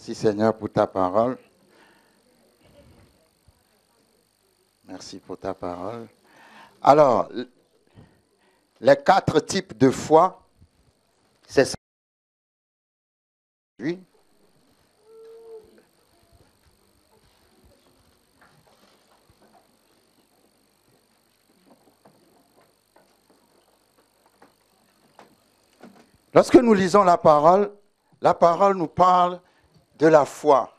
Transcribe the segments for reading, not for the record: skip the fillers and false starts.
Merci Seigneur pour ta parole. Merci pour ta parole. Alors, les 4 types de foi, c'est ça. Oui. Lorsque nous lisons la parole nous parle de la foi.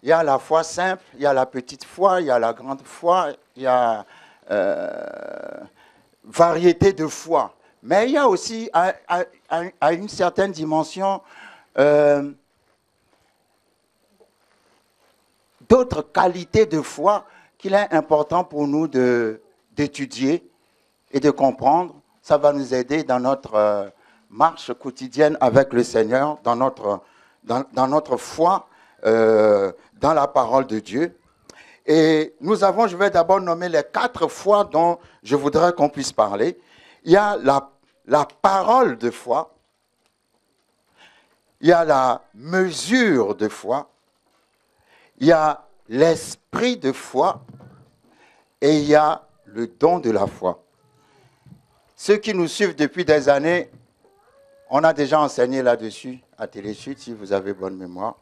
Il y a la foi simple, il y a la petite foi, il y a la grande foi, il y a variété de foi. Mais il y a aussi, à une certaine dimension, d'autres qualités de foi qu'il est important pour nous d'étudier et de comprendre. Ça va nous aider dans notre marche quotidienne avec le Seigneur, dans notre foi, dans la parole de Dieu. Et je vais d'abord nommer les 4 fois dont je voudrais qu'on puisse parler. Il y a la parole de foi, il y a la mesure de foi, il y a l'esprit de foi et il y a le don de la foi. Ceux qui nous suivent depuis des années, on a déjà enseigné là-dessus à Télésud, si vous avez bonne mémoire.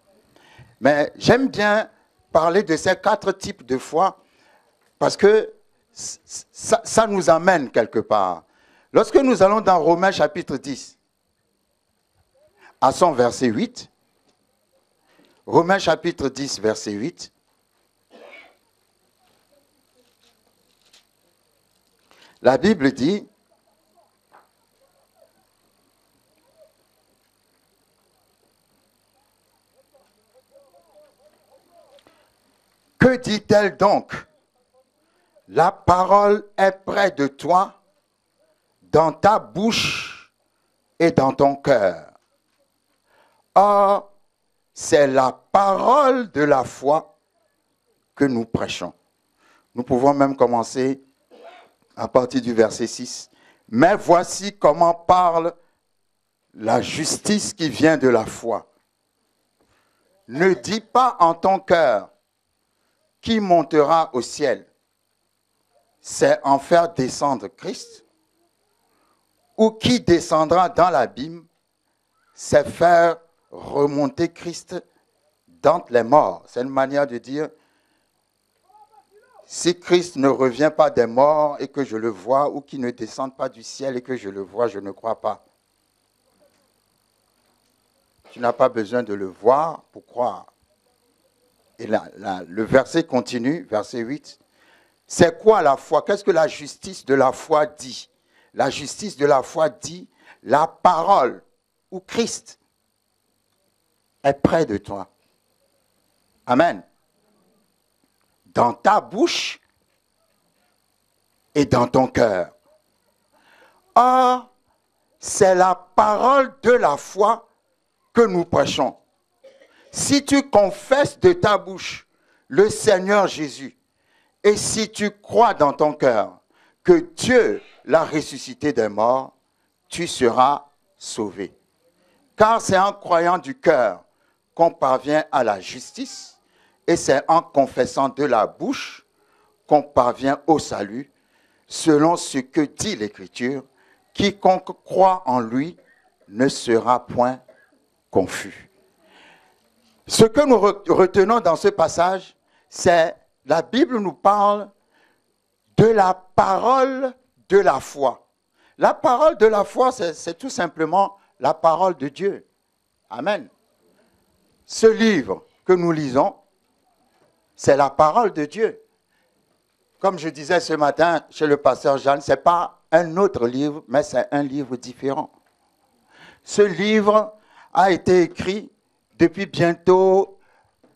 Mais j'aime bien parler de ces 4 types de foi parce que ça nous amène quelque part. Lorsque nous allons dans Romains chapitre 10, à son verset 8, Romains chapitre 10, verset 8, la Bible dit, que dit-elle donc? La parole est près de toi, dans ta bouche et dans ton cœur. Or, c'est la parole de la foi que nous prêchons. Nous pouvons même commencer à partir du verset 6. Mais voici comment parle la justice qui vient de la foi. Ne dis pas en ton cœur, qui montera au ciel? C'est en faire descendre Christ? Ou qui descendra dans l'abîme? C'est faire remonter Christ d'entre les morts. C'est une manière de dire, si Christ ne revient pas des morts et que je le vois, ou qu'il ne descende pas du ciel et que je le vois, je ne crois pas. Tu n'as pas besoin de le voir pour croire. Et là, le verset continue, verset 8. C'est quoi la foi? Qu'est-ce que la justice de la foi dit? La justice de la foi dit, la parole ou Christ est près de toi. Amen. Dans ta bouche et dans ton cœur. Or, c'est la parole de la foi que nous prêchons. Si tu confesses de ta bouche le Seigneur Jésus, et si tu crois dans ton cœur que Dieu l'a ressuscité des morts, tu seras sauvé. Car c'est en croyant du cœur qu'on parvient à la justice, et c'est en confessant de la bouche qu'on parvient au salut, selon ce que dit l'Écriture, quiconque croit en lui ne sera point confus. Ce que nous retenons dans ce passage, c'est la Bible nous parle de la parole de la foi. La parole de la foi, c'est tout simplement la parole de Dieu. Amen. Ce livre que nous lisons, c'est la parole de Dieu. Comme je disais ce matin chez le pasteur Jeanne, ce n'est pas un autre livre, mais c'est un livre différent. Ce livre a été écrit depuis bientôt,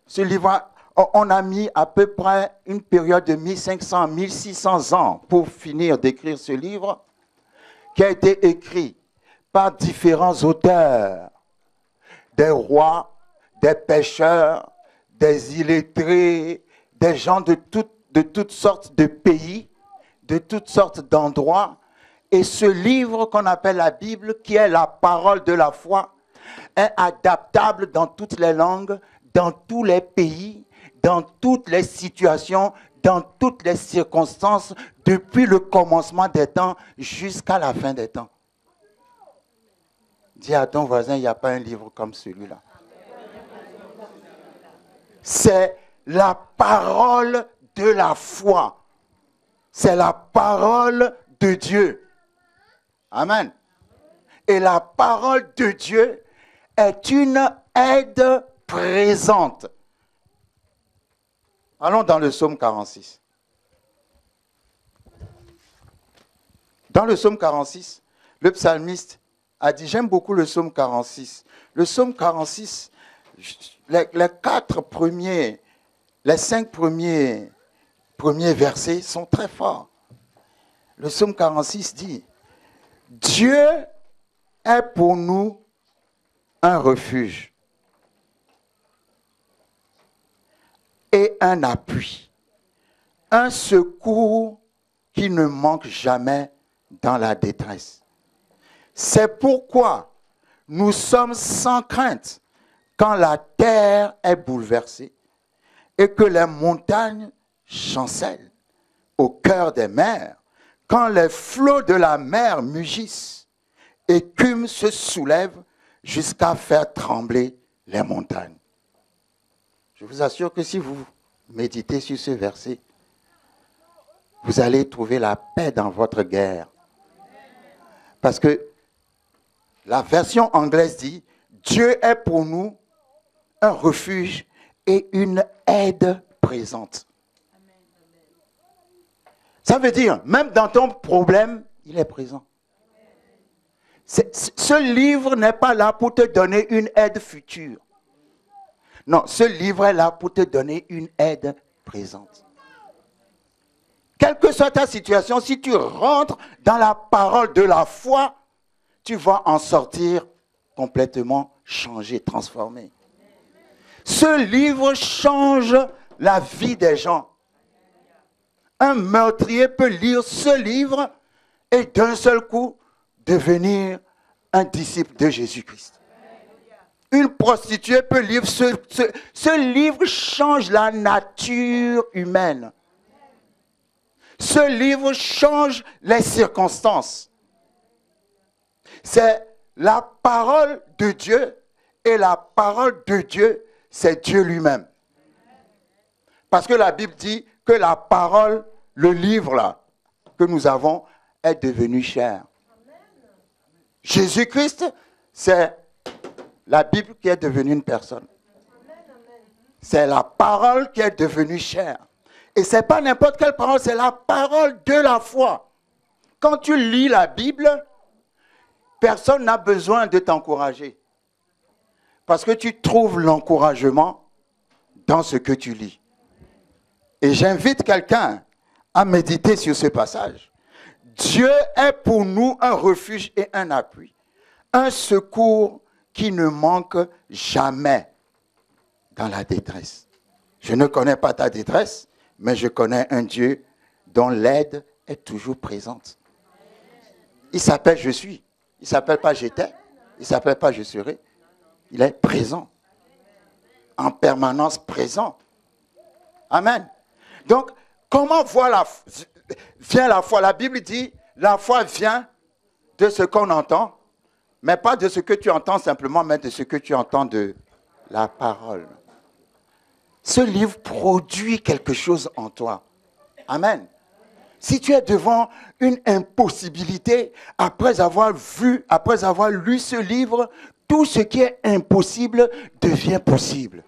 ce livre, on a mis à peu près une période de 1500, 1600 ans pour finir d'écrire ce livre, qui a été écrit par différents auteurs, des rois, des pêcheurs, des illettrés, des gens de toutes sortes de pays, de toutes sortes d'endroits. Et ce livre qu'on appelle la Bible, qui est la parole de la foi, est adaptable dans toutes les langues, dans tous les pays, dans toutes les situations, dans toutes les circonstances, depuis le commencement des temps jusqu'à la fin des temps. Dis à ton voisin, il n'y a pas un livre comme celui-là. C'est la parole de la foi. C'est la parole de Dieu. Amen. Et la parole de Dieu est une aide présente. Allons dans le psaume 46. Dans le psaume 46, le psalmiste a dit, j'aime beaucoup le psaume 46. Le psaume 46, les 5 premiers versets sont très forts. Le psaume 46 dit, Dieu est pour nous un refuge et un appui, un secours qui ne manque jamais dans la détresse. C'est pourquoi nous sommes sans crainte quand la terre est bouleversée et que les montagnes chancellent au cœur des mers, quand les flots de la mer mugissent, écume se soulève jusqu'à faire trembler les montagnes. Je vous assure que si vous méditez sur ce verset, vous allez trouver la paix dans votre guerre. Parce que la version anglaise dit, Dieu est pour nous un refuge et une aide présente. Ça veut dire, même dans ton problème, il est présent. Ce livre n'est pas là pour te donner une aide future. Non, ce livre est là pour te donner une aide présente. Quelle que soit ta situation, si tu rentres dans la parole de la foi, tu vas en sortir complètement changé, transformé. Ce livre change la vie des gens. Un meurtrier peut lire ce livre et d'un seul coup devenir un disciple de Jésus-Christ. Une prostituée peut lire ce livre change la nature humaine. Ce livre change les circonstances. C'est la parole de Dieu et la parole de Dieu, c'est Dieu lui-même. Parce que la Bible dit que la parole, le livre là, que nous avons, est devenu chair. Jésus-Christ, c'est la Bible qui est devenue une personne. C'est la parole qui est devenue chair. Et ce n'est pas n'importe quelle parole, c'est la parole de la foi. Quand tu lis la Bible, personne n'a besoin de t'encourager. Parce que tu trouves l'encouragement dans ce que tu lis. Et j'invite quelqu'un à méditer sur ce passage. Dieu est pour nous un refuge et un appui, un secours qui ne manque jamais dans la détresse. Je ne connais pas ta détresse, mais je connais un Dieu dont l'aide est toujours présente. Il s'appelle je suis. Il ne s'appelle pas j'étais. Il ne s'appelle pas je serai. Il est présent. En permanence présent. Amen. Donc, comment vient la foi? La Bible dit, la foi vient de ce qu'on entend, mais pas de ce que tu entends simplement, mais de ce que tu entends de la parole. Ce livre produit quelque chose en toi. Amen. Si tu es devant une impossibilité, après avoir lu ce livre, tout ce qui est impossible devient possible.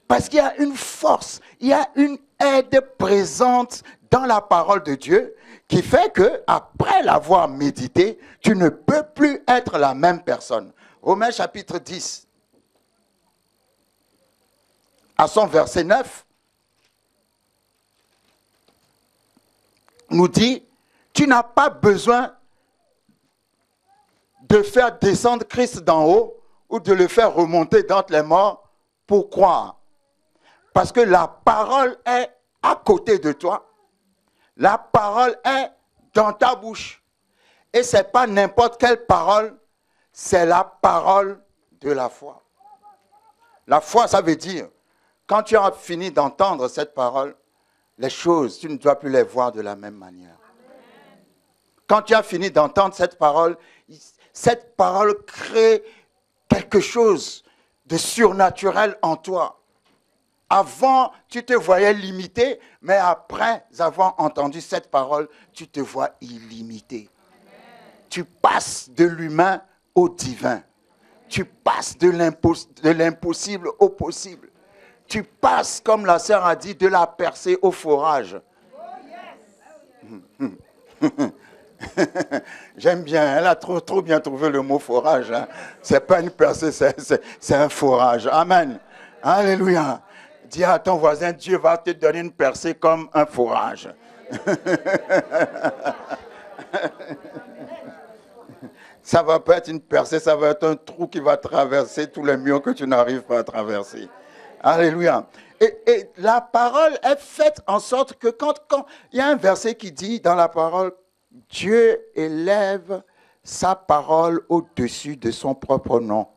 Parce qu'il y a une force, il y a une aide présente dans la parole de Dieu qui fait que, après l'avoir médité, tu ne peux plus être la même personne. Romains chapitre 10, à son verset 9, nous dit, tu n'as pas besoin de faire descendre Christ d'en haut ou de le faire remonter d'entre les morts pour croire. Parce que la parole est à côté de toi. La parole est dans ta bouche. Et ce n'est pas n'importe quelle parole, c'est la parole de la foi. La foi, ça veut dire, quand tu as fini d'entendre cette parole, les choses, tu ne dois plus les voir de la même manière. Quand tu as fini d'entendre cette parole crée quelque chose de surnaturel en toi. Avant, tu te voyais limité, mais après avoir entendu cette parole, tu te vois illimité. Tu passes de l'humain au divin. Tu passes de l'impossible au possible. Tu passes, comme la sœur a dit, de la percée au forage. J'aime bien, elle a trop bien trouvé le mot forage. Hein. Ce n'est pas une percée, c'est un forage. Amen. Alléluia. Dis à ton voisin, Dieu va te donner une percée comme un forage. Ça ne va pas être une percée, ça va être un trou qui va traverser tous les murs que tu n'arrives pas à traverser. Alléluia. Et la parole est faite en sorte que quand il y a un verset qui dit dans la parole, Dieu élève sa parole au-dessus de son propre nom.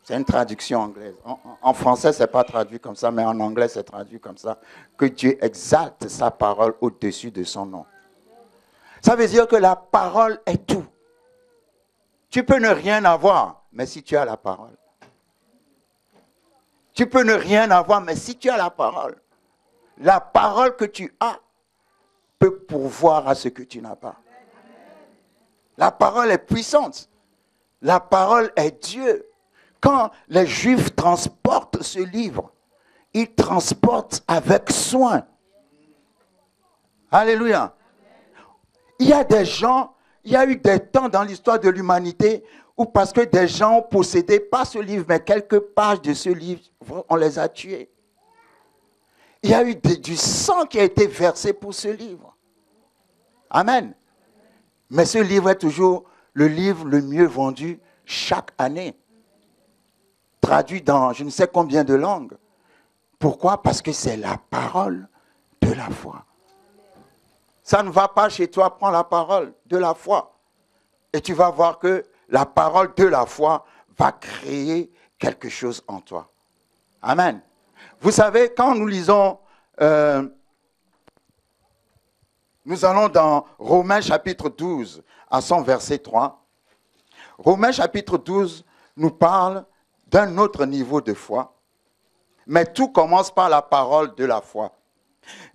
C'est une traduction anglaise. En français, ce n'est pas traduit comme ça, mais en anglais, c'est traduit comme ça. Que Dieu exalte sa parole au-dessus de son nom. Ça veut dire que la parole est tout. Tu peux ne rien avoir, mais si tu as la parole. Tu peux ne rien avoir, mais si tu as la parole que tu as peut pourvoir à ce que tu n'as pas. La parole est puissante. La parole est Dieu. Quand les Juifs transportent ce livre, ils transportent avec soin. Alléluia. Il y a des gens, il y a eu des temps dans l'histoire de l'humanité où parce que des gens ont possédé, pas ce livre, mais quelques pages de ce livre, on les a tués. Il y a eu du sang qui a été versé pour ce livre. Amen. Mais ce livre est toujours le livre le mieux vendu chaque année. Traduit dans je ne sais combien de langues. Pourquoi? Parce que c'est la parole de la foi. Ça ne va pas chez toi, prends la parole de la foi. Et tu vas voir que la parole de la foi va créer quelque chose en toi. Amen. Vous savez, quand nous lisons, nous allons dans Romains chapitre 12, à son verset 3. Romains chapitre 12 nous parle d'un autre niveau de foi. Mais tout commence par la parole de la foi.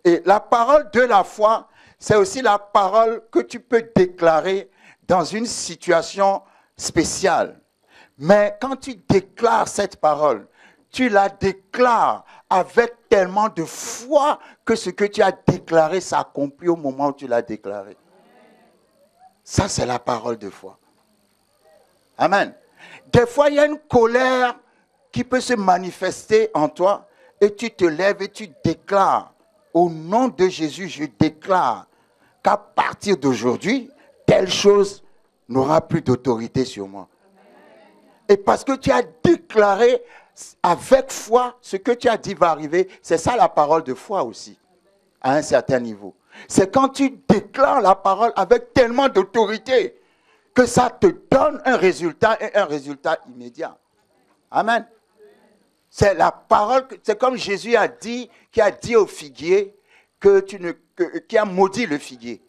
Et la parole de la foi, c'est aussi la parole que tu peux déclarer dans une situation spéciale. Mais quand tu déclares cette parole, tu la déclares avec tellement de foi que ce que tu as déclaré s'accomplit au moment où tu l'as déclaré. Ça, c'est la parole de foi. Amen. Des fois, il y a une colère qui peut se manifester en toi et tu te lèves et tu déclares, au nom de Jésus, je déclare qu'à partir d'aujourd'hui, telle chose n'aura plus d'autorité sur moi. Et parce que tu as déclaré avec foi ce que tu as dit va arriver, c'est ça la parole de foi aussi, à un certain niveau. C'est quand tu déclares la parole avec tellement d'autorité que ça te donne un résultat et un résultat immédiat. Amen. C'est la parole, c'est comme Jésus a dit, qui a dit au figuier qui a maudit le figuier.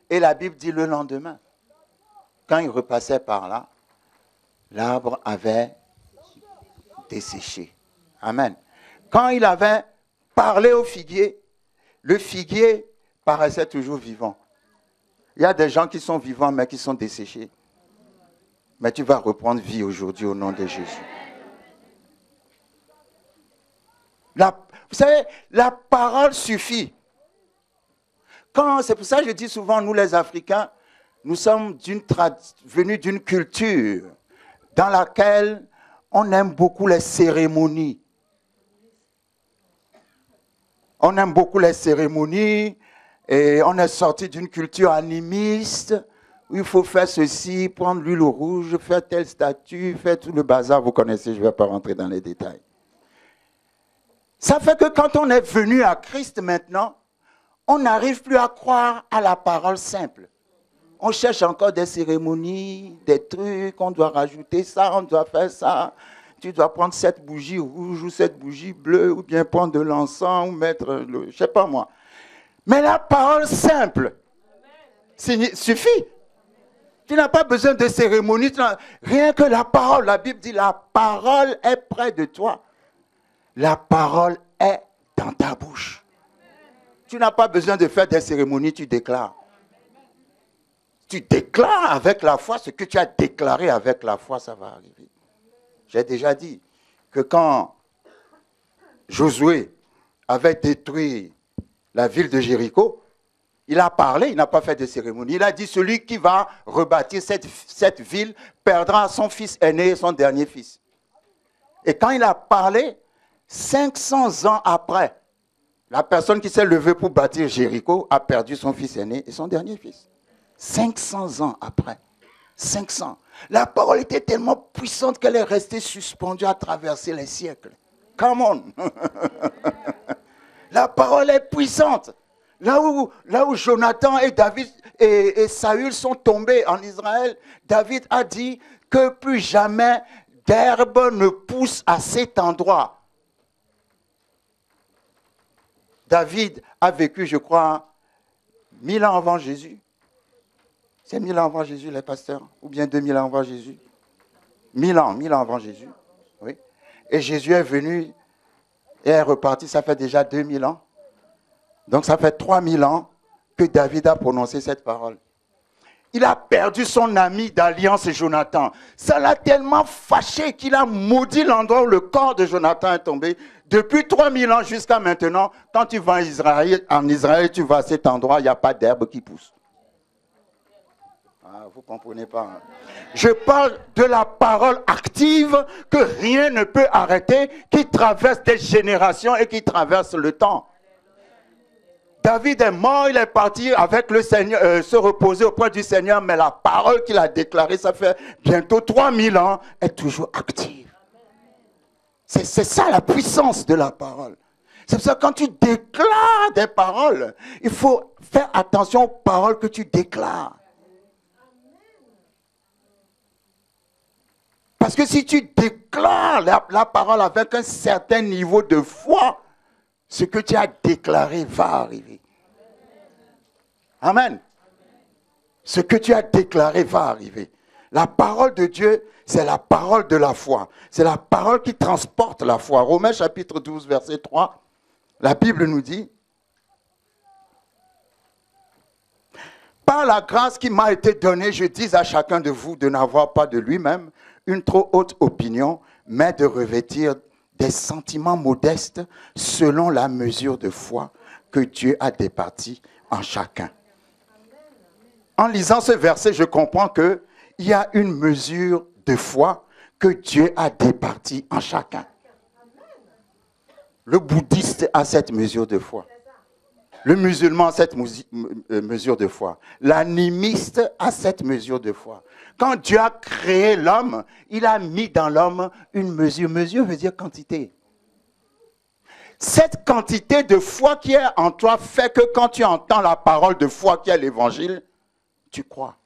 Et la Bible dit le lendemain, quand il repassait par là, l'arbre avait desséché. Amen. Quand il avait parlé au figuier, le figuier paraissait toujours vivant. Il y a des gens qui sont vivants mais qui sont desséchés. Mais tu vas reprendre vie aujourd'hui au nom de Jésus. Vous savez, la parole suffit. C'est pour ça que je dis souvent, nous les Africains, nous sommes venus d'une culture dans laquelle on aime beaucoup les cérémonies. On aime beaucoup les cérémonies et on est sorti d'une culture animiste où il faut faire ceci, prendre l'huile rouge, faire telle statue, faire tout le bazar. Vous connaissez, je ne vais pas rentrer dans les détails. Ça fait que quand on est venu à Christ maintenant, on n'arrive plus à croire à la parole simple. On cherche encore des cérémonies, des trucs, on doit rajouter ça, on doit faire ça. tu dois prendre 7 bougies rouges ou 7 bougies bleues, ou bien prendre de l'encens, ou mettre, je ne sais pas moi. Mais la parole simple suffit. Tu n'as pas besoin de cérémonie, rien que la parole. La Bible dit, la parole est près de toi. La parole est dans ta bouche. Tu n'as pas besoin de faire des cérémonies, tu déclares. Tu déclares avec la foi, ce que tu as déclaré avec la foi, ça va arriver. J'ai déjà dit que quand Josué avait détruit la ville de Jéricho, il a parlé, il n'a pas fait de cérémonie. Il a dit, celui qui va rebâtir cette ville perdra son fils aîné et son dernier fils. Et quand il a parlé, 500 ans après, la personne qui s'est levée pour bâtir Jéricho a perdu son fils aîné et son dernier fils. 500 ans après. 500. La parole était tellement puissante qu'elle est restée suspendue à traverser les siècles. Come on. La parole est puissante. Là où Jonathan et David et Saül sont tombés en Israël, David a dit que plus jamais d'herbe ne pousse à cet endroit. David a vécu, je crois, 1000 ans avant Jésus. C'est 1000 ans avant Jésus, les pasteurs, ou bien 2000 ans avant Jésus. 1000 ans avant Jésus. Oui. Et Jésus est venu et est reparti, ça fait déjà 2000 ans. Donc ça fait 3000 ans que David a prononcé cette parole. Il a perdu son ami d'alliance Jonathan. Ça l'a tellement fâché qu'il a maudit l'endroit où le corps de Jonathan est tombé. Depuis 3000 ans jusqu'à maintenant, quand tu vas en Israël, tu vas à cet endroit, il n'y a pas d'herbe qui pousse. Ah, vous ne comprenez pas. Hein? Je parle de la parole active que rien ne peut arrêter, qui traverse des générations et qui traverse le temps. David est mort, il est parti avec le Seigneur, se reposer auprès du Seigneur, mais la parole qu'il a déclarée, ça fait bientôt 3000 ans, est toujours active. C'est ça la puissance de la parole. C'est pour ça que quand tu déclares des paroles, il faut faire attention aux paroles que tu déclares. Parce que si tu déclares la parole avec un certain niveau de foi, ce que tu as déclaré va arriver. Amen. Ce que tu as déclaré va arriver. La parole de Dieu, c'est la parole de la foi. C'est la parole qui transporte la foi. Romains chapitre 12, verset 3, la Bible nous dit, « Par la grâce qui m'a été donnée, je dis à chacun de vous de n'avoir pas de lui-même une trop haute opinion, mais de revêtir des sentiments modestes selon la mesure de foi que Dieu a départie en chacun. » En lisant ce verset, je comprends qu'il y a une mesure de foi que Dieu a départie en chacun. Le bouddhiste a cette mesure de foi. Le musulman a cette mesure de foi. L'animiste a cette mesure de foi. Quand Dieu a créé l'homme, il a mis dans l'homme une mesure. Mesure veut dire quantité. Cette quantité de foi qui est en toi fait que quand tu entends la parole de foi qui est l'évangile, tu crois.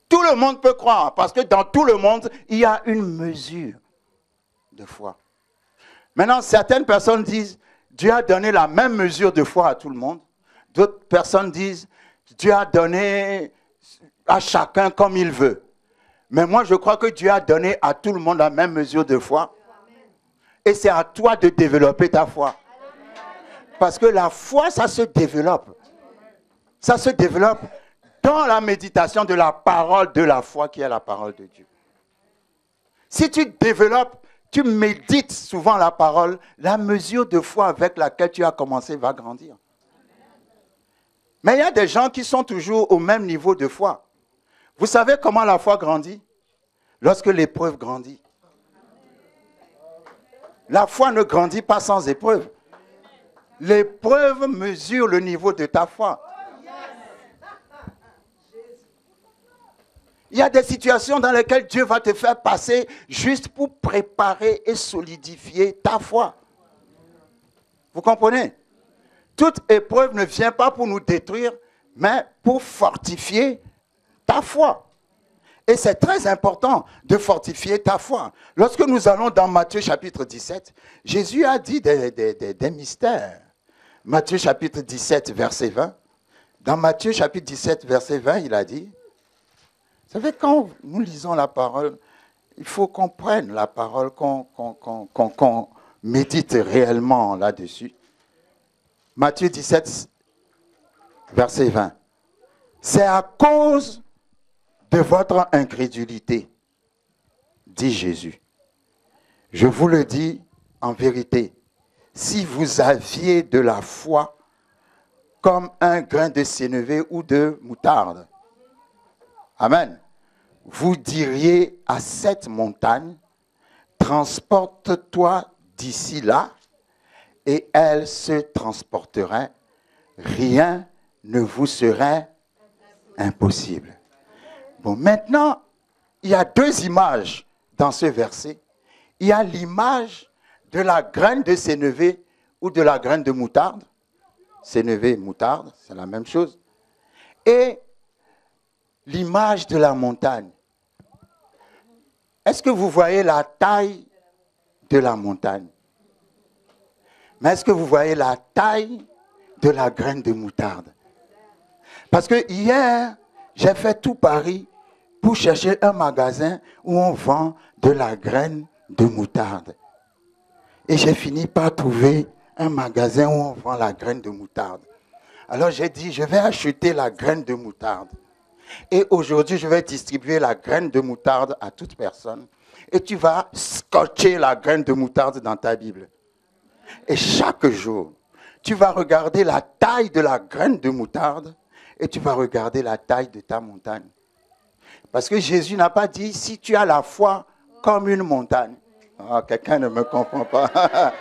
Tout le monde peut croire parce que dans tout le monde, il y a une mesure de foi. Maintenant, certaines personnes disent, Dieu a donné la même mesure de foi à tout le monde. D'autres personnes disent, Dieu a donné à chacun comme il veut. Mais moi, je crois que Dieu a donné à tout le monde la même mesure de foi. Et c'est à toi de développer ta foi. Parce que la foi, ça se développe. Ça se développe dans la méditation de la parole de la foi qui est la parole de Dieu. Si tu développes, tu médites souvent la parole, la mesure de foi avec laquelle tu as commencé va grandir. Mais il y a des gens qui sont toujours au même niveau de foi. Vous savez comment la foi grandit? Lorsque l'épreuve grandit. La foi ne grandit pas sans épreuve. L'épreuve mesure le niveau de ta foi. Il y a des situations dans lesquelles Dieu va te faire passer juste pour préparer et solidifier ta foi. Vous comprenez? Toute épreuve ne vient pas pour nous détruire, mais pour fortifier ta foi. Et c'est très important de fortifier ta foi. Lorsque nous allons dans Matthieu chapitre 17, Jésus a dit des mystères. Matthieu chapitre 17, verset 20. Dans Matthieu chapitre 17, verset 20, il a dit, vous savez, quand nous lisons la parole, il faut qu'on prenne la parole, qu'on médite réellement là-dessus. Matthieu 17, verset 20. C'est à cause de votre incrédulité, dit Jésus. Je vous le dis en vérité, si vous aviez de la foi comme un grain de sénévé ou de moutarde, amen, vous diriez à cette montagne, transporte-toi d'ici là, et elle se transporterait, rien ne vous serait impossible. Bon, maintenant, il y a deux images dans ce verset. Il y a l'image de la graine de sénévé ou de la graine de moutarde. Sénévé, moutarde, c'est la même chose. Et l'image de la montagne. Est-ce que vous voyez la taille de la montagne? Mais est-ce que vous voyez la taille de la graine de moutarde? Parce que hier, j'ai fait tout Paris pour chercher un magasin où on vend de la graine de moutarde. Et j'ai fini par trouver un magasin où on vend la graine de moutarde. Alors j'ai dit, je vais acheter la graine de moutarde. Et aujourd'hui, je vais distribuer la graine de moutarde à toute personne. Et tu vas scotcher la graine de moutarde dans ta Bible. Et chaque jour, tu vas regarder la taille de la graine de moutarde et tu vas regarder la taille de ta montagne. Parce que Jésus n'a pas dit, si tu as la foi comme une montagne. Oh, quelqu'un ne me comprend pas.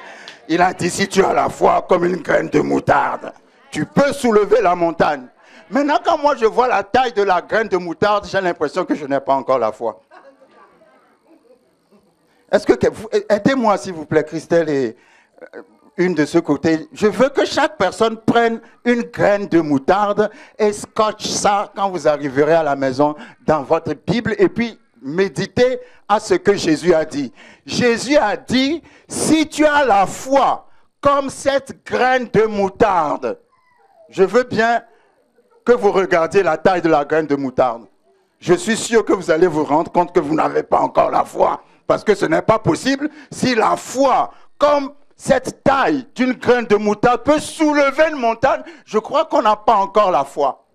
Il a dit, si tu as la foi comme une graine de moutarde, tu peux soulever la montagne. Maintenant, quand moi je vois la taille de la graine de moutarde, j'ai l'impression que je n'ai pas encore la foi. Est-ce que aidez-moi s'il vous plaît, Christelle et une de ce côté. Je veux que chaque personne prenne une graine de moutarde et scotche ça quand vous arriverez à la maison dans votre Bible et puis méditez à ce que Jésus a dit. Jésus a dit, si tu as la foi comme cette graine de moutarde, je veux bien que vous regardiez la taille de la graine de moutarde. Je suis sûr que vous allez vous rendre compte que vous n'avez pas encore la foi. Parce que ce n'est pas possible si la foi, comme cette taille d'une graine de moutarde, peut soulever une montagne. Je crois qu'on n'a pas encore la foi.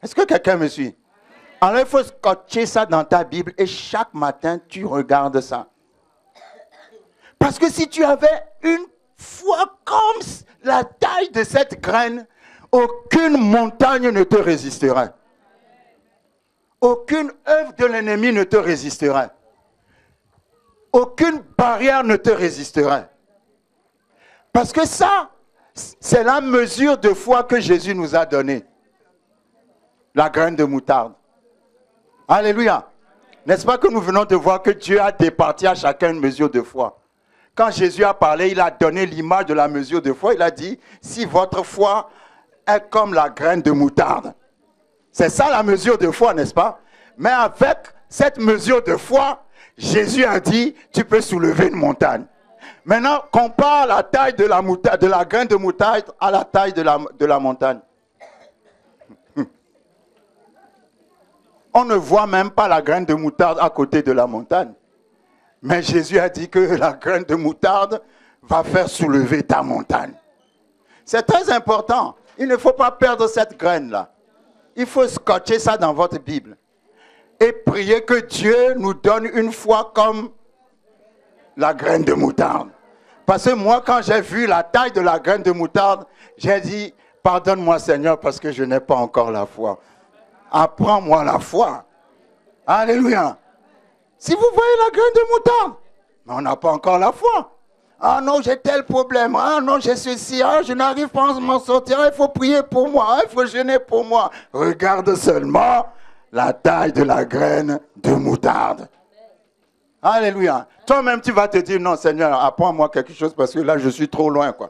Est-ce que quelqu'un me suit? Alors il faut scotcher ça dans ta Bible et chaque matin tu regardes ça. Parce que si tu avais une foi comme la taille de cette graine, aucune montagne ne te résisterait. Aucune œuvre de l'ennemi ne te résisterait. Aucune barrière ne te résisterait. Parce que ça, c'est la mesure de foi que Jésus nous a donnée. La graine de moutarde. Alléluia. N'est-ce pas que nous venons de voir que Dieu a départi à chacun une mesure de foi? Quand Jésus a parlé, il a donné l'image de la mesure de foi. Il a dit, si votre foi est comme la graine de moutarde. C'est ça la mesure de foi, n'est-ce pas? Mais avec cette mesure de foi, Jésus a dit, tu peux soulever une montagne. Maintenant, compare la taille de la graine de moutarde à la taille de la montagne. On ne voit même pas la graine de moutarde à côté de la montagne. Mais Jésus a dit que la graine de moutarde va faire soulever ta montagne. C'est très important. Il ne faut pas perdre cette graine-là. Il faut scotcher ça dans votre Bible. Et prier que Dieu nous donne une foi comme la graine de moutarde. Parce que moi, quand j'ai vu la taille de la graine de moutarde, j'ai dit, pardonne-moi Seigneur parce que je n'ai pas encore la foi. Apprends-moi la foi. Alléluia. Si vous voyez la graine de moutarde, mais on n'a pas encore la foi. Ah non, j'ai tel problème. Ah non, j'ai ceci. Ah, je n'arrive pas à m'en sortir. Il faut prier pour moi. Il faut jeûner pour moi. Regarde seulement la taille de la graine de moutarde. Alléluia. Toi-même, tu vas te dire, non Seigneur, apprends-moi quelque chose parce que là, je suis trop loin, quoi.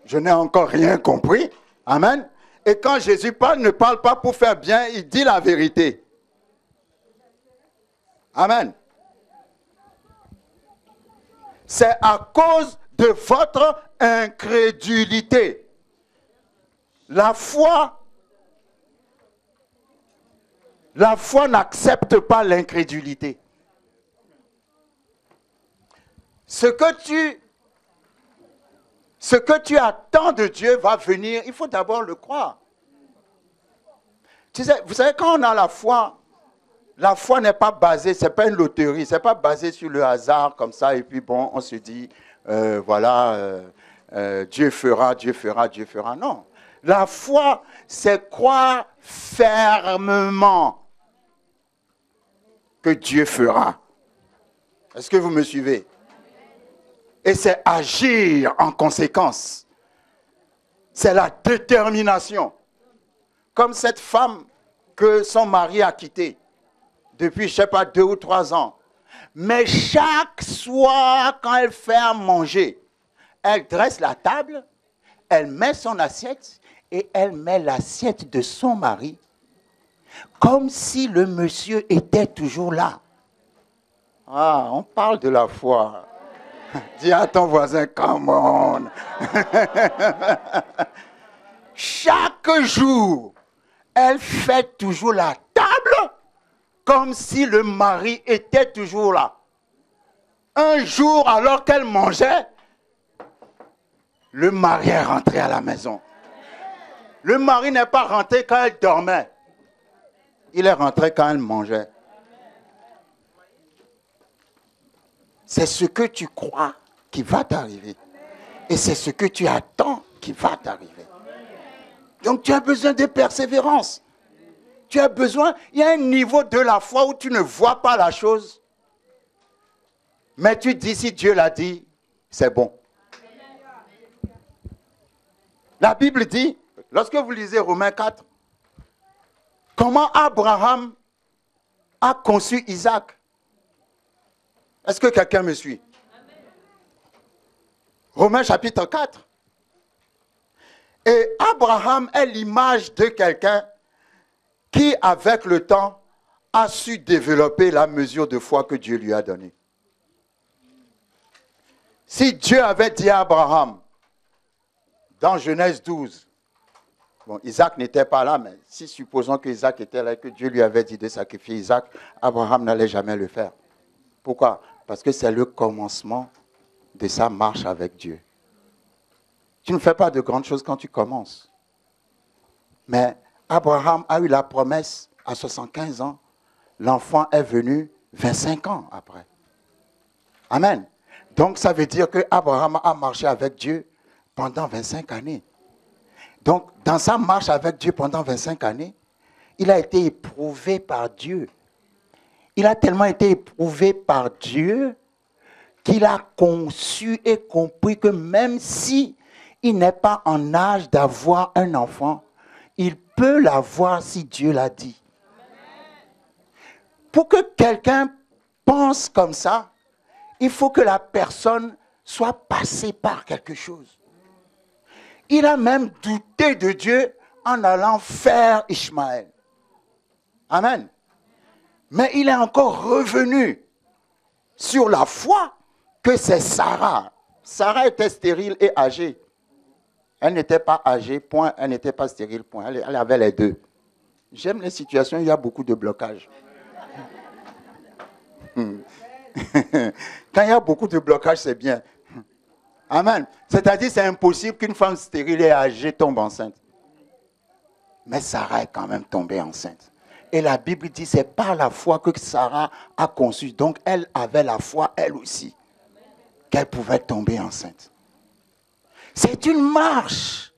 Je n'ai encore rien compris. Amen. Et quand Jésus parle, ne parle pas pour faire bien, il dit la vérité. Amen. C'est à cause de votre incrédulité. La foi n'accepte pas l'incrédulité. Ce que tu attends de Dieu va venir, il faut d'abord le croire. Tu sais, vous savez, quand on a la foi n'est pas basée, ce n'est pas une loterie, ce n'est pas basé sur le hasard comme ça, et puis bon, on se dit, Dieu fera, Dieu fera, Dieu fera. Non. La foi, c'est croire fermement que Dieu fera. Est-ce que vous me suivez? Et c'est agir en conséquence. C'est la détermination. Comme cette femme que son mari a quittée depuis, je ne sais pas, 2 ou 3 ans. Mais chaque soir, quand elle fait à manger, elle dresse la table, elle met son assiette et elle met l'assiette de son mari comme si le monsieur était toujours là. Ah, on parle de la foi. Dis à ton voisin, come on. Chaque jour, elle fait toujours la table comme si le mari était toujours là. Un jour, alors qu'elle mangeait, le mari est rentré à la maison. Le mari n'est pas rentré quand elle dormait. Il est rentré quand elle mangeait. C'est ce que tu crois qui va t'arriver. Et c'est ce que tu attends qui va t'arriver. Donc tu as besoin de persévérance. Tu as besoin, il y a un niveau de la foi où tu ne vois pas la chose. Mais tu dis, si Dieu l'a dit, c'est bon. La Bible dit, lorsque vous lisez Romains 4, comment Abraham a conçu Isaac. Est-ce que quelqu'un me suit? Romains chapitre 4. Et Abraham est l'image de quelqu'un qui, avec le temps, a su développer la mesure de foi que Dieu lui a donnée. Si Dieu avait dit à Abraham, dans Genèse 12, bon, Isaac n'était pas là, mais si supposons qu'Isaac était là et que Dieu lui avait dit de sacrifier Isaac, Abraham n'allait jamais le faire. Pourquoi? Parce que c'est le commencement de sa marche avec Dieu. Tu ne fais pas de grandes choses quand tu commences. Mais Abraham a eu la promesse à 75 ans. L'enfant est venu 25 ans après. Amen. Donc ça veut dire que Abraham a marché avec Dieu pendant 25 années. Donc dans sa marche avec Dieu pendant 25 années, il a été éprouvé par Dieu. Il a tellement été éprouvé par Dieu qu'il a conçu et compris que même si il n'est pas en âge d'avoir un enfant, il peut l'avoir si Dieu l'a dit. Pour que quelqu'un pense comme ça, il faut que la personne soit passée par quelque chose. Il a même douté de Dieu en allant faire Ishmaël. Amen. Mais il est encore revenu sur la foi que c'est Sarah. Sarah était stérile et âgée. Elle n'était pas âgée, point. Elle n'était pas stérile, point. Elle avait les deux. J'aime les situations où il y a beaucoup de blocages. Quand il y a beaucoup de blocages, c'est bien. Amen. C'est-à-dire, c'est impossible qu'une femme stérile et âgée tombe enceinte. Mais Sarah est quand même tombée enceinte. Et la Bible dit, c'est par la foi que Sarah a conçu. Donc, elle avait la foi, elle aussi, qu'elle pouvait tomber enceinte. C'est une marche.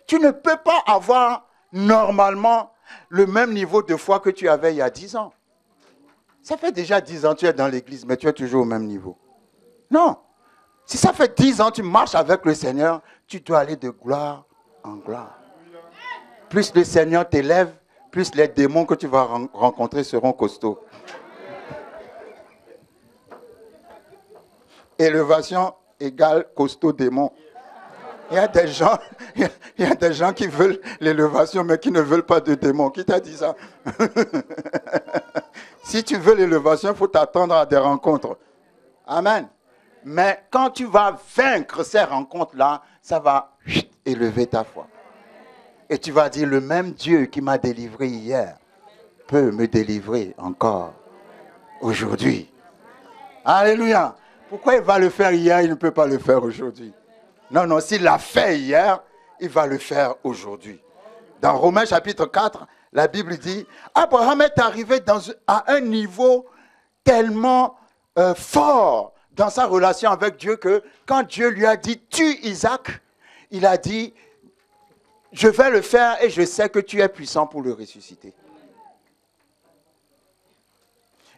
Tu ne peux pas avoir normalement le même niveau de foi que tu avais il y a 10 ans. Ça fait déjà 10 ans que tu es dans l'église, mais tu es toujours au même niveau. Non. Si ça fait 10 ans que tu marches avec le Seigneur, tu dois aller de gloire en gloire. Plus le Seigneur t'élève, plus les démons que tu vas rencontrer seront costauds. Élévation égale costaud démon. Il y a des gens qui veulent l'élévation, mais qui ne veulent pas de démons. Qui t'a dit ça? Si tu veux l'élévation, il faut t'attendre à des rencontres. Amen. Mais quand tu vas vaincre ces rencontres-là, ça va élever ta foi. Et tu vas dire, le même Dieu qui m'a délivré hier peut me délivrer encore aujourd'hui. Alléluia. Pourquoi il va le faire hier, il ne peut pas le faire aujourd'hui? Non, non, s'il l'a fait hier, il va le faire aujourd'hui. Dans Romains chapitre 4, la Bible dit, Abraham est arrivé à un niveau tellement fort dans sa relation avec Dieu que quand Dieu lui a dit, tue Isaac, il a dit, je vais le faire et je sais que tu es puissant pour le ressusciter.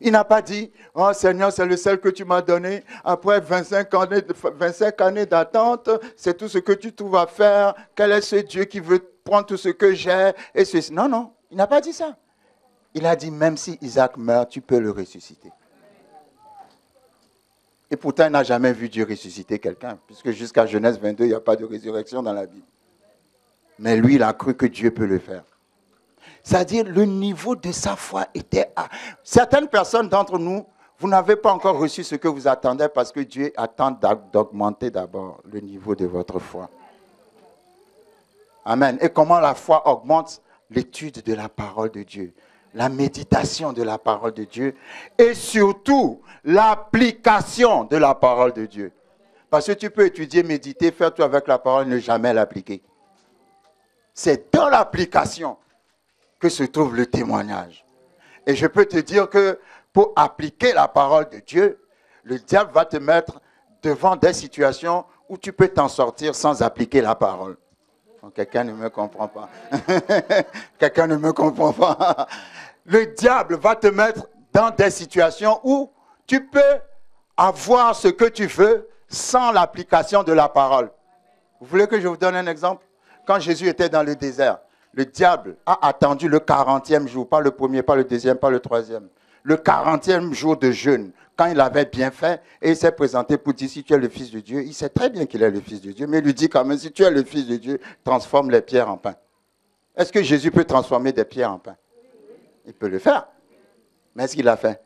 Il n'a pas dit, oh Seigneur, c'est le seul que tu m'as donné. Après 25 années d'attente, c'est tout ce que tu trouves à faire. Quel est ce Dieu qui veut prendre tout ce que j'ai et ceci? Non, non, il n'a pas dit ça. Il a dit, même si Isaac meurt, tu peux le ressusciter. Et pourtant, il n'a jamais vu Dieu ressusciter quelqu'un, puisque jusqu'à Genèse 22, il n'y a pas de résurrection dans la Bible. Mais lui, il a cru que Dieu peut le faire. C'est-à-dire, le niveau de sa foi était à... Certaines personnes d'entre nous, vous n'avez pas encore reçu ce que vous attendez parce que Dieu attend d'augmenter d'abord le niveau de votre foi. Amen. Et comment la foi augmente? L'étude de la parole de Dieu, la méditation de la parole de Dieu et surtout l'application de la parole de Dieu. Parce que tu peux étudier, méditer, faire tout avec la parole, ne jamais l'appliquer. C'est dans l'application que se trouve le témoignage. Et je peux te dire que pour appliquer la parole de Dieu, le diable va te mettre devant des situations où tu peux t'en sortir sans appliquer la parole. Oh, quelqu'un ne me comprend pas. Quelqu'un ne me comprend pas. Le diable va te mettre dans des situations où tu peux avoir ce que tu veux sans l'application de la parole. Vous voulez que je vous donne un exemple? Quand Jésus était dans le désert, le diable a attendu le 40e jour, pas le premier, pas le deuxième, pas le troisième. Le 40e jour de jeûne, quand il avait bien fait, et il s'est présenté pour dire, si tu es le Fils de Dieu, il sait très bien qu'il est le Fils de Dieu, mais il lui dit quand même, si tu es le Fils de Dieu, transforme les pierres en pain. Est-ce que Jésus peut transformer des pierres en pain? Il peut le faire. Mais est-ce qu'il l'a fait?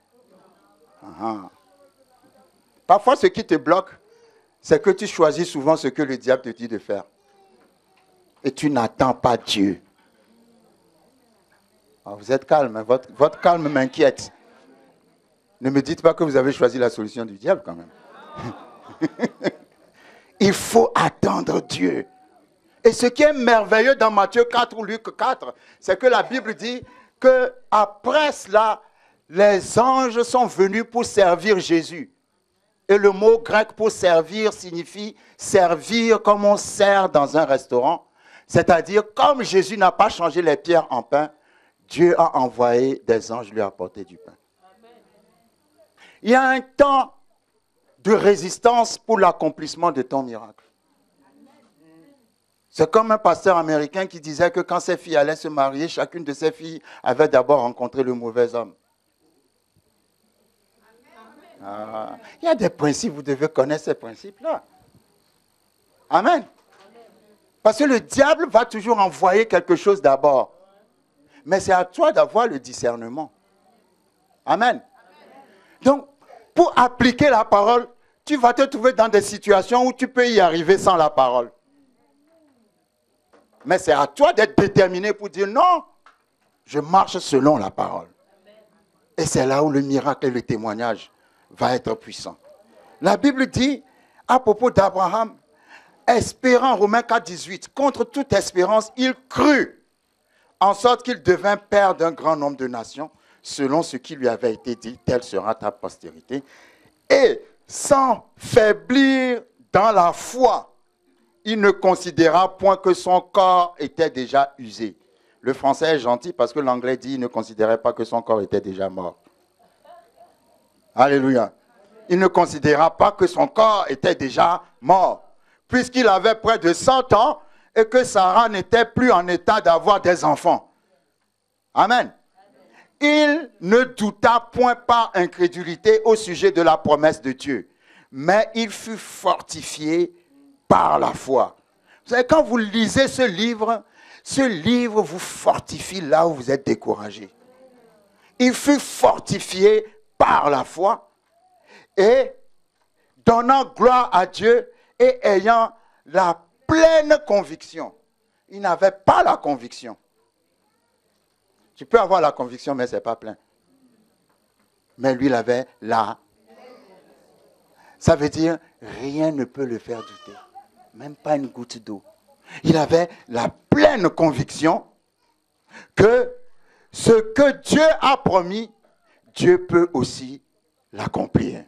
Parfois, ce qui te bloque, c'est que tu choisis souvent ce que le diable te dit de faire. Et tu n'attends pas Dieu. Alors vous êtes calme, hein? Votre calme m'inquiète. Ne me dites pas que vous avez choisi la solution du diable quand même. Il faut attendre Dieu. Et ce qui est merveilleux dans Matthieu 4 ou Luc 4, c'est que la Bible dit qu'après cela, les anges sont venus pour servir Jésus. Et le mot grec pour servir signifie servir comme on sert dans un restaurant. C'est-à-dire, comme Jésus n'a pas changé les pierres en pain, Dieu a envoyé des anges lui apporter du pain. Il y a un temps de résistance pour l'accomplissement de ton miracle. C'est comme un pasteur américain qui disait que quand ses filles allaient se marier, chacune de ses filles avait d'abord rencontré le mauvais homme. Il y a des principes, vous devez connaître ces principes-là. Amen. Parce que le diable va toujours envoyer quelque chose d'abord. Mais c'est à toi d'avoir le discernement. Amen. Donc, pour appliquer la parole, tu vas te trouver dans des situations où tu peux y arriver sans la parole. Mais c'est à toi d'être déterminé pour dire non, je marche selon la parole. Et c'est là où le miracle et le témoignage vont être puissants. La Bible dit, à propos d'Abraham, espérant, Romains 4, 18, contre toute espérance, il crut, en sorte qu'il devint père d'un grand nombre de nations, selon ce qui lui avait été dit, telle sera ta postérité. Et sans faiblir dans la foi, il ne considéra point que son corps était déjà usé. Le français est gentil parce que l'anglais dit qu'il ne considérait pas que son corps était déjà mort. Alléluia. Il ne considéra pas que son corps était déjà mort, puisqu'il avait près de 100 ans et que Sarah n'était plus en état d'avoir des enfants. Amen. Il ne douta point par incrédulité au sujet de la promesse de Dieu, mais il fut fortifié par la foi. Vous savez, quand vous lisez ce livre vous fortifie là où vous êtes découragé. il fut fortifié par la foi et donnant gloire à Dieu et ayant la pleine conviction. Il n'avait pas la conviction. Tu peux avoir la conviction, mais ce n'est pas plein. Mais lui, il avait la. Ça veut dire, rien ne peut le faire douter. Même pas une goutte d'eau. Il avait la pleine conviction que ce que Dieu a promis, Dieu peut aussi l'accomplir.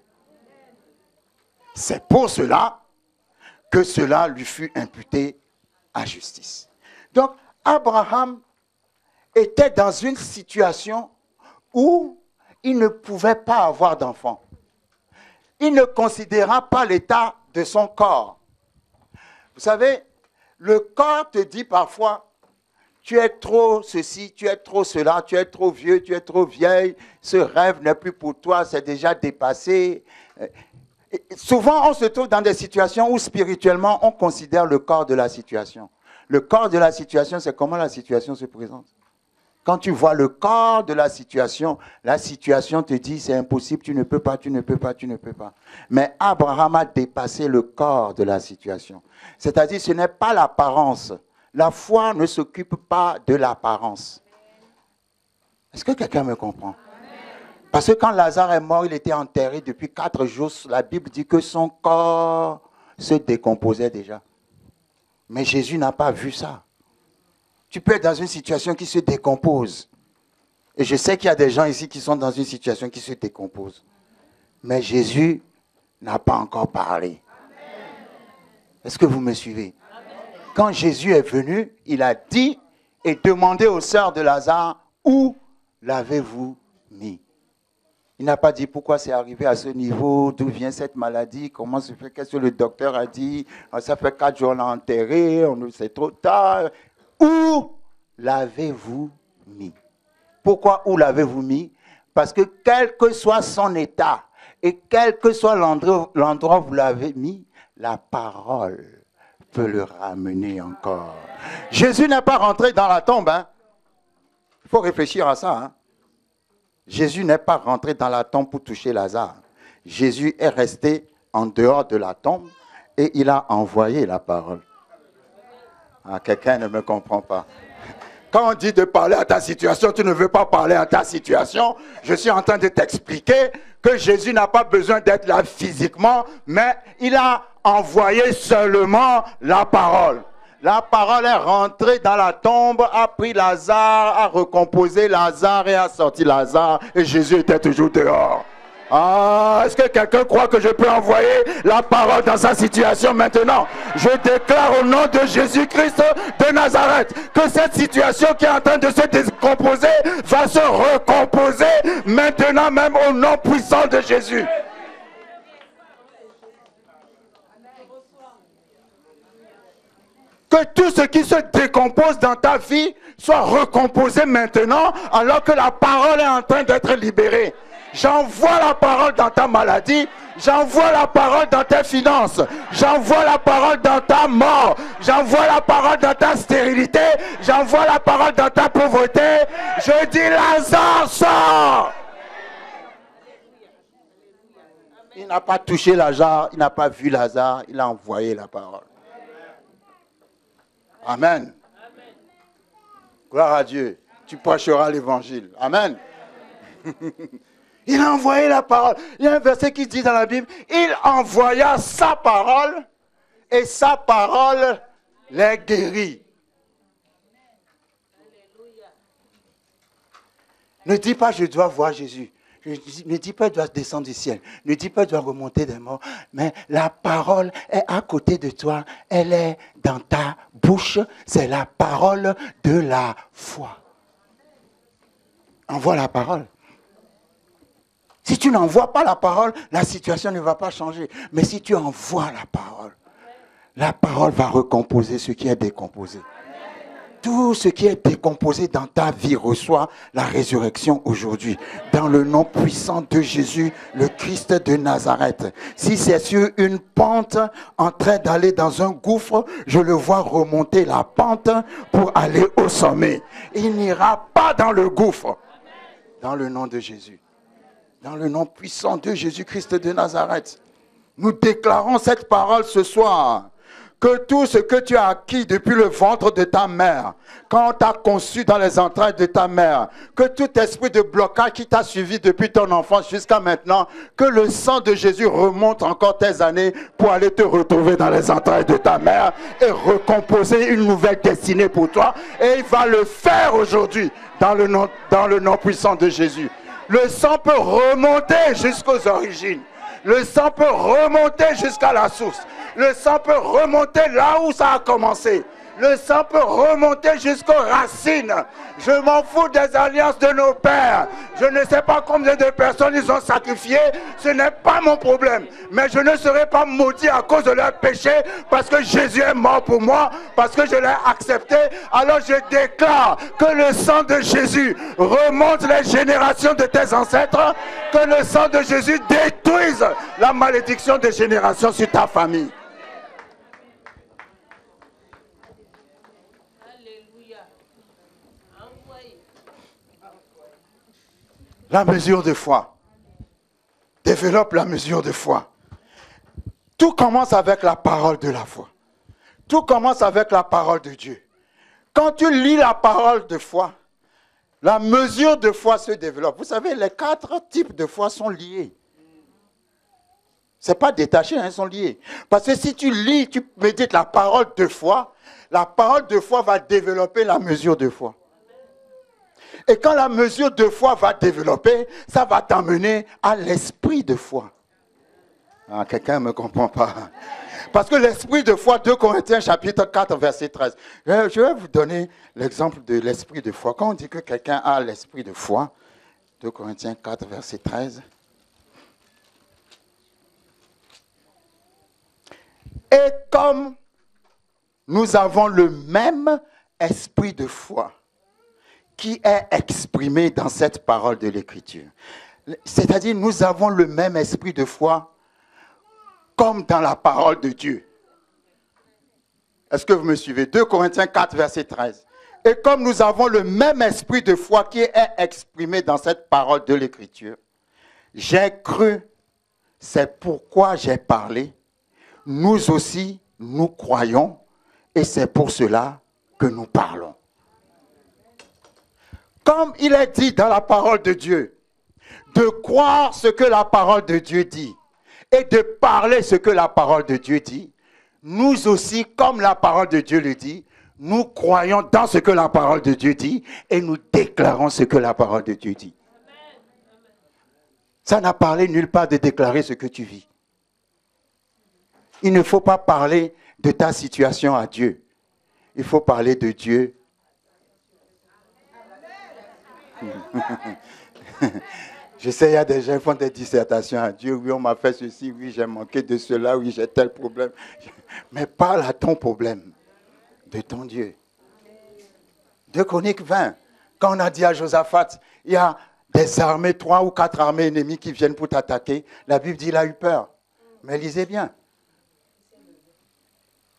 C'est pour cela que cela lui fut imputé à justice. Donc, Abraham était dans une situation où il ne pouvait pas avoir d'enfant. Il ne considéra pas l'état de son corps. Vous savez, le corps te dit parfois, tu es trop ceci, tu es trop cela, tu es trop vieux, tu es trop vieille, ce rêve n'est plus pour toi, c'est déjà dépassé. Et souvent, on se trouve dans des situations où spirituellement, on considère le corps de la situation. Le corps de la situation, c'est comment la situation se présente. Quand tu vois le corps de la situation te dit c'est impossible, tu ne peux pas, tu ne peux pas, tu ne peux pas. Mais Abraham a dépassé le corps de la situation. C'est-à-dire ce n'est pas l'apparence. La foi ne s'occupe pas de l'apparence. Est-ce que quelqu'un me comprend? Parce que quand Lazare est mort, il était enterré depuis 4 jours. La Bible dit que son corps se décomposait déjà. Mais Jésus n'a pas vu ça. Tu peux être dans une situation qui se décompose. Et je sais qu'il y a des gens ici qui sont dans une situation qui se décompose. Mais Jésus n'a pas encore parlé. Est-ce que vous me suivez? Quand Jésus est venu, il a dit et demandé aux sœurs de Lazare, où l'avez-vous mis? Il n'a pas dit pourquoi c'est arrivé à ce niveau, d'où vient cette maladie, comment se fait, qu'est-ce que le docteur a dit, ça fait 4 jours on l'a enterré, c'est trop tard. Où l'avez-vous mis? Pourquoi où l'avez-vous mis? Parce que quel que soit son état et quel que soit l'endroit où vous l'avez mis, la parole peut le ramener encore. Jésus n'est pas rentré dans la tombe. Il faut réfléchir à ça. Jésus n'est pas rentré dans la tombe pour toucher Lazare. Jésus est resté en dehors de la tombe et il a envoyé la parole. Quelqu'un ne me comprend pas. Quand on dit de parler à ta situation, tu ne veux pas parler à ta situation. Je suis en train de t'expliquer que Jésus n'a pas besoin d'être là physiquement, mais il a envoyé seulement la parole. La parole est rentrée dans la tombe, a pris Lazare, a recomposé Lazare et a sorti Lazare. Et Jésus était toujours dehors. Est-ce que quelqu'un croit que je peux envoyer la parole dans sa situation maintenant? Je déclare au nom de Jésus-Christ de Nazareth que cette situation qui est en train de se décomposer va se recomposer maintenant même au nom puissant de Jésus. Que tout ce qui se décompose dans ta vie soit recomposé maintenant alors que la parole est en train d'être libérée. J'envoie la parole dans ta maladie, j'envoie la parole dans tes finances, j'envoie la parole dans ta mort, j'envoie la parole dans ta stérilité, j'envoie la parole dans ta pauvreté. Je dis Lazare, sors! Il n'a pas touché Lazare, il n'a pas vu Lazare, il a envoyé la parole. Amen. Gloire à Dieu. Tu prêcheras l'évangile. Amen. Il a envoyé la parole. Il y a un verset qui dit dans la Bible, il envoya sa parole et sa parole les guérit. Ne dis pas je dois voir Jésus. Ne dis pas, je dois descendre du ciel. Ne dis pas, je dois remonter des morts. Mais la parole est à côté de toi. Elle est dans ta bouche. C'est la parole de la foi. Envoie la parole. Si tu n'envoies pas la parole, la situation ne va pas changer. Mais si tu envoies la parole va recomposer ce qui est décomposé. Tout ce qui est décomposé dans ta vie reçoit la résurrection aujourd'hui. Dans le nom puissant de Jésus, le Christ de Nazareth. Si c'est sur une pente en train d'aller dans un gouffre, je le vois remonter la pente pour aller au sommet. Il n'ira pas dans le gouffre. Dans le nom de Jésus. Dans le nom puissant de Jésus-Christ de Nazareth. Nous déclarons cette parole ce soir. Que tout ce que tu as acquis depuis le ventre de ta mère, quand on t'a conçu dans les entrailles de ta mère, que tout esprit de blocage qui t'a suivi depuis ton enfance jusqu'à maintenant, que le sang de Jésus remonte encore tes années pour aller te retrouver dans les entrailles de ta mère et recomposer une nouvelle destinée pour toi. Et il va le faire aujourd'hui dans le nom puissant de Jésus. Le sang peut remonter jusqu'aux origines. Le sang peut remonter jusqu'à la source. Le sang peut remonter là où ça a commencé. Le sang peut remonter jusqu'aux racines. Je m'en fous des alliances de nos pères. Je ne sais pas combien de personnes ils ont sacrifié. Ce n'est pas mon problème. Mais je ne serai pas maudit à cause de leur péché parce que Jésus est mort pour moi, parce que je l'ai accepté. Alors je déclare que le sang de Jésus remonte les générations de tes ancêtres. Que le sang de Jésus détruise la malédiction des générations sur ta famille. La mesure de foi. Développe la mesure de foi. Tout commence avec la parole de la foi. Tout commence avec la parole de Dieu. Quand tu lis la parole de foi, la mesure de foi se développe. Vous savez, les 4 types de foi sont liés. Ce n'est pas détaché, ils sont liés. Parce que si tu lis, tu médites la parole de foi va développer la mesure de foi. Et quand la mesure de foi va développer, ça va t'amener à l'esprit de foi. Ah, quelqu'un ne me comprend pas. Parce que l'esprit de foi, 2 Corinthiens chapitre 4, verset 13. Je vais vous donner l'exemple de l'esprit de foi. Quand on dit que quelqu'un a l'esprit de foi, 2 Corinthiens 4, verset 13. Et comme nous avons le même esprit de foi, qui est exprimé dans cette parole de l'Écriture. C'est-à-dire, nous avons le même esprit de foi comme dans la parole de Dieu. Est-ce que vous me suivez? 2 Corinthiens 4, verset 13. Et comme nous avons le même esprit de foi qui est exprimé dans cette parole de l'Écriture, j'ai cru, c'est pourquoi j'ai parlé. Nous aussi, nous croyons, et c'est pour cela que nous parlons. Comme il est dit dans la parole de Dieu, de croire ce que la parole de Dieu dit et de parler ce que la parole de Dieu dit, nous aussi, comme la parole de Dieu le dit, nous croyons dans ce que la parole de Dieu dit et nous déclarons ce que la parole de Dieu dit. Ça n'a parlé nulle part de déclarer ce que tu vis. Il ne faut pas parler de ta situation à Dieu. Il faut parler de Dieu. Je sais, il y a des gens qui font des dissertations à Dieu. Oui, on m'a fait ceci, oui, j'ai manqué de cela, oui, j'ai tel problème. Mais parle à ton problème, de ton Dieu. 2 Chroniques 20, quand on a dit à Josaphat, il y a des armées, 3 ou 4 armées ennemies qui viennent pour t'attaquer, la Bible dit qu'il a eu peur. Mais lisez bien.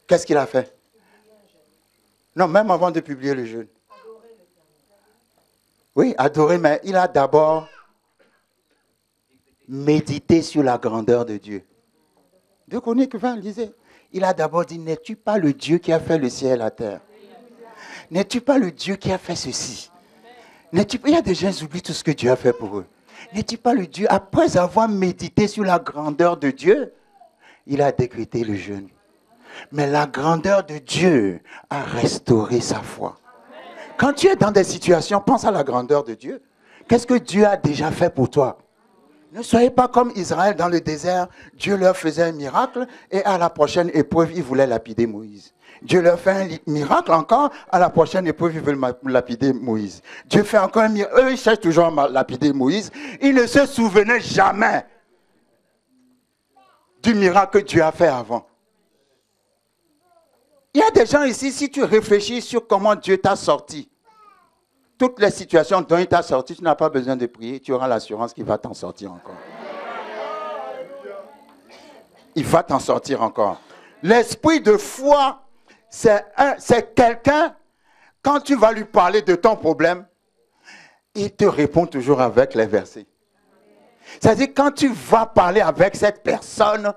Qu'est-ce qu'il a fait? Non, même avant de publier le jeûne. Oui, adorer, mais il a d'abord médité sur la grandeur de Dieu. 2 Chroniques 20, lisez. Il a d'abord dit, n'es-tu pas le Dieu qui a fait le ciel et la terre? N'es-tu pas le Dieu qui a fait ceci? Il y a des gens qui oublient tout ce que Dieu a fait pour eux. N'es-tu pas le Dieu? Après avoir médité sur la grandeur de Dieu, il a décrété le jeûne. Mais la grandeur de Dieu a restauré sa foi. Quand tu es dans des situations, pense à la grandeur de Dieu. Qu'est-ce que Dieu a déjà fait pour toi? Ne soyez pas comme Israël dans le désert. Dieu leur faisait un miracle et à la prochaine épreuve, il voulait lapider Moïse. Dieu leur fait un miracle encore, à la prochaine épreuve, ils veulent lapider Moïse. Dieu fait encore un miracle. Eux, ils cherchent toujours à lapider Moïse. Ils ne se souvenaient jamais du miracle que Dieu a fait avant. Il y a des gens ici, si tu réfléchis sur comment Dieu t'a sorti, toutes les situations dont il t'a sorti, tu n'as pas besoin de prier, tu auras l'assurance qu'il va t'en sortir encore. Il va t'en sortir encore. L'esprit de foi, c'est quelqu'un, quand tu vas lui parler de ton problème, il te répond toujours avec les versets. C'est-à-dire, quand tu vas parler avec cette personne,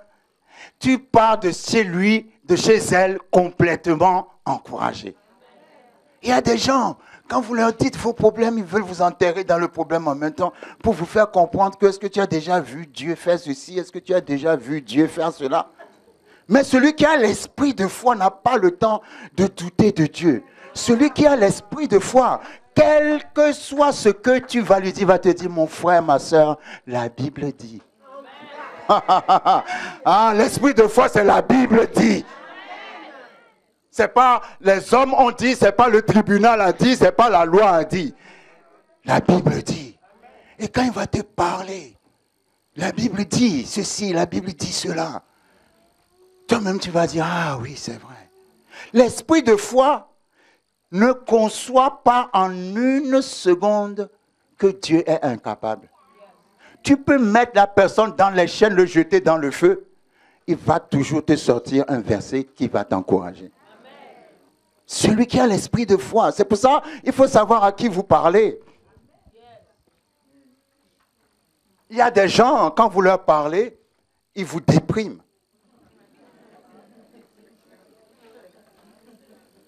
tu pars de chez lui, de chez elle, complètement encouragé. Il y a des gens, quand vous leur dites vos problèmes, ils veulent vous enterrer dans le problème en même temps pour vous faire comprendre que est-ce que tu as déjà vu Dieu faire ceci, est-ce que tu as déjà vu Dieu faire cela. Mais celui qui a l'esprit de foi n'a pas le temps de douter de Dieu. Celui qui a l'esprit de foi, quel que soit ce que tu vas lui dire, va te dire, mon frère, ma soeur, la Bible dit. Ah, l'esprit de foi, c'est la Bible dit. C'est pas les hommes ont dit, c'est pas le tribunal a dit, c'est pas la loi a dit. La Bible dit. Et quand il va te parler, la Bible dit ceci, la Bible dit cela. Toi-même, tu vas dire, ah oui, c'est vrai. L'esprit de foi ne conçoit pas en une seconde que Dieu est incapable. Tu peux mettre la personne dans les chaînes, le jeter dans le feu. Il va toujours te sortir un verset qui va t'encourager. Celui qui a l'esprit de foi. C'est pour ça qu'il faut savoir à qui vous parlez. Il y a des gens, quand vous leur parlez, ils vous dépriment.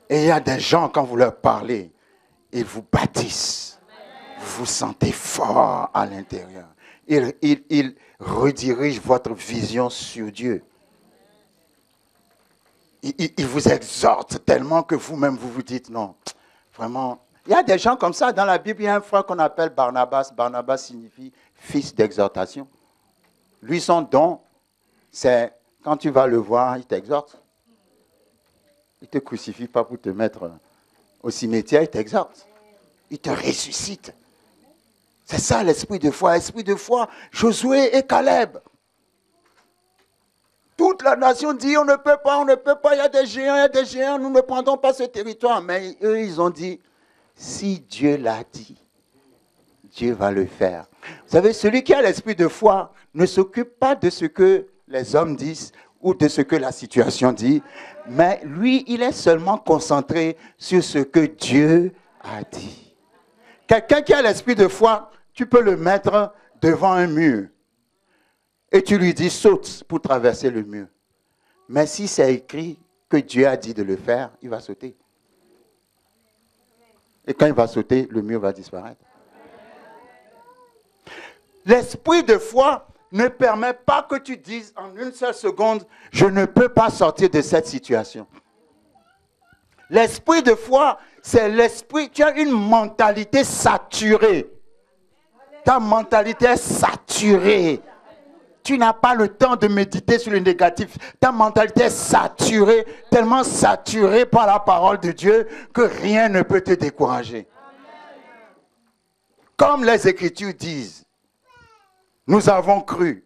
Et il y a des gens, quand vous leur parlez, ils vous bâtissent. Vous vous sentez fort à l'intérieur. Ils redirigent votre vision sur Dieu. Ils vous exhortent tellement que vous-même, vous vous dites non. Vraiment. Il y a des gens comme ça. Dans la Bible, il y a un frère qu'on appelle Barnabas. Barnabas signifie fils d'exhortation. Lui, son don, c'est quand tu vas le voir, il t'exhorte. Il ne te crucifie pas pour te mettre au cimetière, il t'exhorte. Il te ressuscite. C'est ça l'esprit de foi. L'esprit de foi, Josué et Caleb. Toute la nation dit, on ne peut pas, il y a des géants, nous ne prendrons pas ce territoire. Mais eux, ils ont dit, si Dieu l'a dit, Dieu va le faire. Vous savez, celui qui a l'esprit de foi ne s'occupe pas de ce que les hommes disent ou de ce que la situation dit, mais lui, il est seulement concentré sur ce que Dieu a dit. Quelqu'un qui a l'esprit de foi, tu peux le mettre devant un mur et tu lui dis saute pour traverser le mur. Mais si c'est écrit que Dieu a dit de le faire, il va sauter. Et quand il va sauter, le mur va disparaître. L'esprit de foi ne permet pas que tu dises en une seule seconde, je ne peux pas sortir de cette situation. L'esprit de foi, c'est l'esprit, tu as une mentalité saturée. Ta mentalité est saturée. Tu n'as pas le temps de méditer sur le négatif. Ta mentalité est saturée, tellement saturée par la parole de Dieu que rien ne peut te décourager. Comme les Écritures disent, nous avons cru,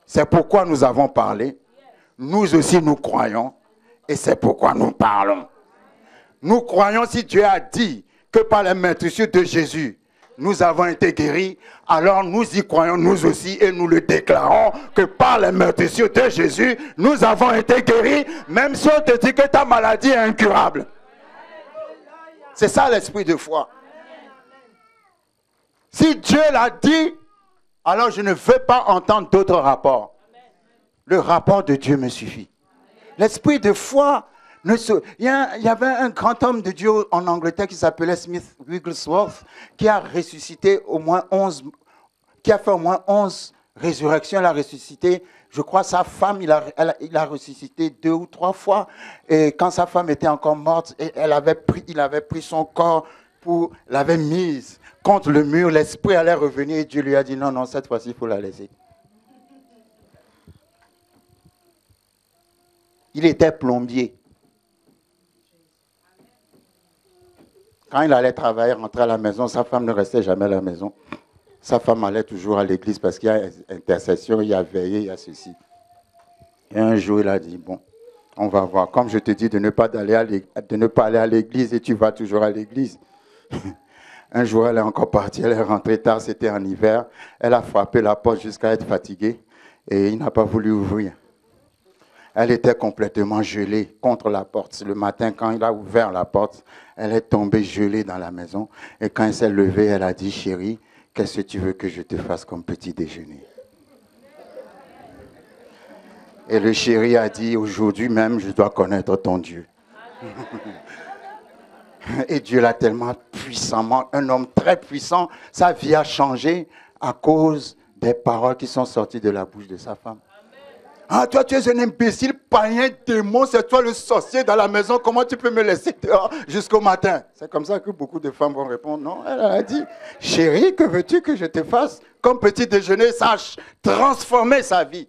c'est pourquoi nous avons parlé. Nous aussi nous croyons et c'est pourquoi nous parlons. Nous croyons si Dieu a dit que par les meurtrissures de Jésus, nous avons été guéris, alors nous y croyons nous aussi et nous le déclarons que par les meurtrissures de Jésus, nous avons été guéris, même si on te dit que ta maladie est incurable. C'est ça l'esprit de foi. Si Dieu l'a dit, alors je ne veux pas entendre d'autres rapports. Le rapport de Dieu me suffit. L'esprit de foi, il y avait un grand homme de Dieu en Angleterre qui s'appelait Smith Wigglesworth, qui a ressuscité au moins 11, qui a fait au moins 11 résurrections. Il a ressuscité, je crois, sa femme, il a ressuscité 2 ou 3 fois. Et quand sa femme était encore morte, il avait pris son corps l'avait mise contre le mur. L'esprit allait revenir et Dieu lui a dit non, cette fois-ci, il faut la laisser. Il était plombier. Quand il allait travailler, rentrer à la maison, sa femme ne restait jamais à la maison. Sa femme allait toujours à l'église parce qu'il y a intercession, il y a veillée, il y a ceci. Et un jour, il a dit, bon, on va voir. Comme je te dis de ne pas aller à l'église et tu vas toujours à l'église. Un jour, elle est encore partie, elle est rentrée tard, c'était en hiver. Elle a frappé la porte jusqu'à être fatiguée et il n'a pas voulu ouvrir. Elle était complètement gelée contre la porte. Le matin, quand il a ouvert la porte, elle est tombée gelée dans la maison. Et quand elle s'est levée, elle a dit, chérie, qu'est-ce que tu veux que je te fasse comme petit déjeuner? Et le chéri a dit, aujourd'hui même, je dois connaître ton Dieu. Et Dieu l'a tellement puissamment, un homme très puissant, sa vie a changé à cause des paroles qui sont sorties de la bouche de sa femme. Ah, toi, tu es un imbécile, païen, démon, c'est toi le sorcier dans la maison, comment tu peux me laisser dehors jusqu'au matin? C'est comme ça que beaucoup de femmes vont répondre. Non, elle a dit, chérie, que veux-tu que je te fasse? Comme petit déjeuner, ça a transformé sa vie.